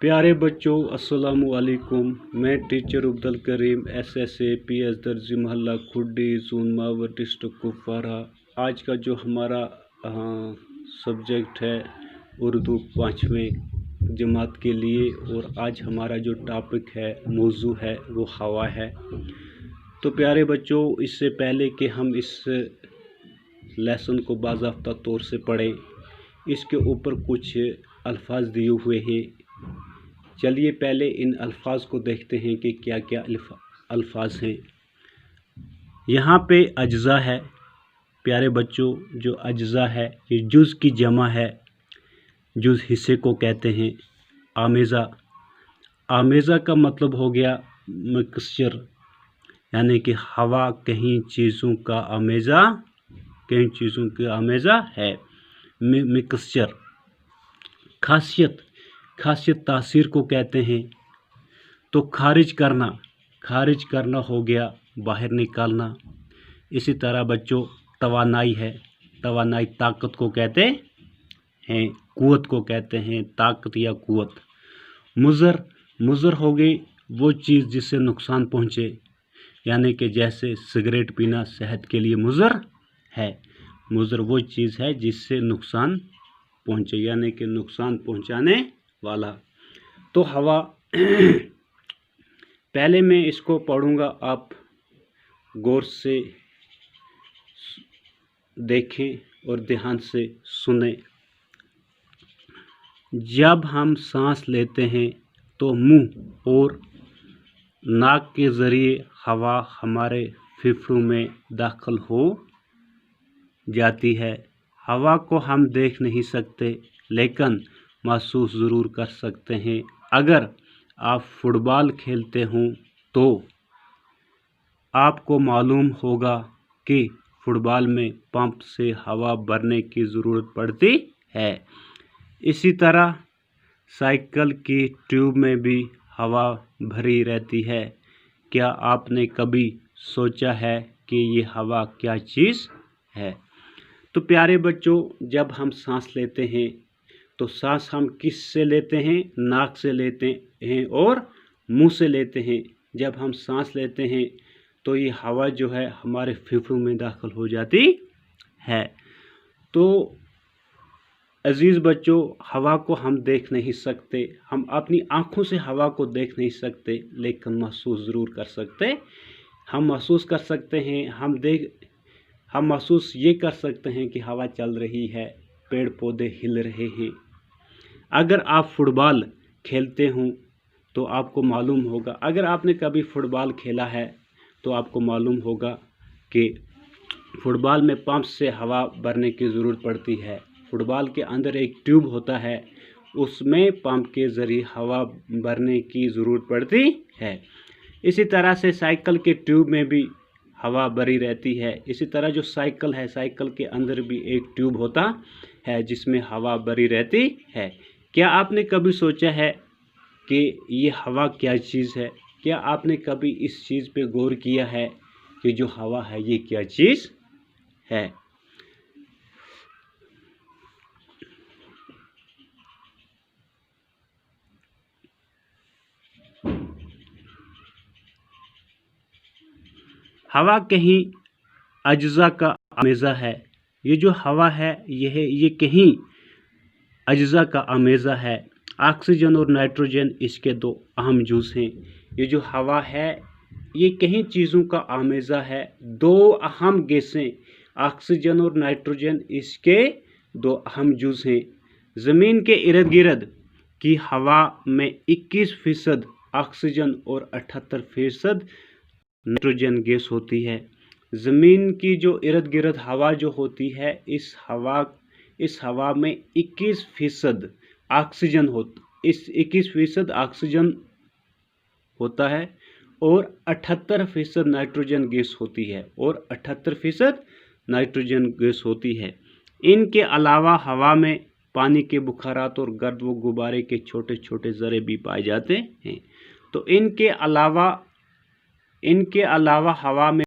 प्यारे बच्चों, अस्सलामु अलैकुम। मैं teacher Abdul Karim SSA PS दर्जी मोहल्ला खुड्डी ज़ोन मावर डिस्ट्रिक्ट कुपवारा। आज का जो हमारा सब्जेक्ट है उर्दू 5वीं जमात के लिए, और आज हमारा जो टॉपिक है, मौजू है, वो हवा है। तो प्यारे बच्चों, इससे पहले कि हम इस लेसन को बाज़ाब्ता तौर से पढ़ें, इसके ऊपर कुछ अल्फाज दिए हुए हैं। चलिए पहले इन अल्फाज को देखते हैं कि क्या क्या अल्फाज हैं। यहाँ पे अज्जा है। प्यारे बच्चों, जो अज्जा है ये जुज़ की जमा है। जुज़ हिस्से को कहते हैं। आमेज़ा, आमेज़ा का मतलब हो गया मिक्सचर, यानी कि हवा कहीं चीज़ों का आमेज़ा, कई चीज़ों का आमेज़ा है। मिक्सचर। खासियत, खासियत तासीर को कहते हैं। तो खारिज करना, खारिज करना हो गया बाहर निकालना। इसी तरह बच्चों तवानाई है। तवानाई ताकत को कहते हैं, कुव्वत को कहते हैं, ताकत या कुव्वत। मुज़र, मुज़र हो गई वो चीज़ जिससे नुकसान पहुँचे, यानी कि जैसे सिगरेट पीना सेहत के लिए मुज़र है। मुज़र वो चीज़ है जिससे नुकसान पहुँचे, यानी कि नुकसान पहुँचाने वाला। तो हवा पहले मैं इसको पढ़ूँगा, आप गौर से देखें और ध्यान से सुनें। जब हम सांस लेते हैं तो मुंह और नाक के ज़रिए हवा हमारे फेफड़ों में दाखिल हो जाती है। हवा को हम देख नहीं सकते, लेकिन महसूस ज़रूर कर सकते हैं। अगर आप फुटबॉल खेलते हों तो आपको मालूम होगा कि फुटबॉल में पंप से हवा भरने की ज़रूरत पड़ती है। इसी तरह साइकिल की ट्यूब में भी हवा भरी रहती है। क्या आपने कभी सोचा है कि ये हवा क्या चीज़ है? तो प्यारे बच्चों, जब हम सांस लेते हैं तो सांस हम किस से लेते हैं? नाक से लेते हैं और मुंह से लेते हैं। जब हम सांस लेते हैं तो ये हवा जो है हमारे फेफड़ों में दाखिल हो जाती है। तो अजीज़ बच्चों, हवा को हम देख नहीं सकते, हम अपनी आँखों से हवा को देख नहीं सकते, लेकिन महसूस ज़रूर कर सकते। हम महसूस कर सकते हैं, हम महसूस ये कर सकते हैं कि हवा चल रही है, पेड़ पौधे हिल रहे हैं। अगर आप फुटबॉल खेलते हों तो आपको मालूम होगा, अगर आपने कभी फुटबॉल खेला है तो आपको मालूम होगा कि फुटबॉल में पंप से हवा भरने की ज़रूरत पड़ती है। फुटबॉल के अंदर एक ट्यूब होता है, उसमें पंप के ज़रिए हवा भरने की ज़रूरत पड़ती है। इसी तरह से साइकिल के ट्यूब में भी हवा भरी रहती है। इसी तरह जो साइकिल है, साइकिल के अंदर भी एक ट्यूब होता है जिसमें हवा भरी रहती है। क्या आपने कभी सोचा है कि ये हवा क्या चीज़ है? क्या आपने कभी इस चीज़ पे गौर किया है कि जो हवा है ये क्या चीज़ है? हवा कहीं अज्जा का आमेज़ा है। ये जो हवा है ये कहीं अज्जा का आमेज़ा है। ऑक्सीजन और नाइट्रोजन इसके दो अहम जुज़ हैं। ये जो हवा है ये कहीं चीज़ों का आमेज़ा है। दो अहम गैसें ऑक्सीजन और नाइट्रोजन इसके दो अहम जुज़ हैं। ज़मीन के इर्द गिर्द की हवा में 21% ऑक्सीजन और 78% नाइट्रोजन गैस होती है। ज़मीन की जो इर्द गिर्द हवा जो होती है, इस हवा में 21% ऑक्सीजन इस 21% ऑक्सीजन होता है और 78% नाइट्रोजन गैस होती है, और 78% नाइट्रोजन गैस होती है। इनके अलावा हवा में पानी के बुखारात और गर्द व गुब्बारे के छोटे छोटे ज़रे भी पाए जाते हैं। तो इनके अलावा हवा में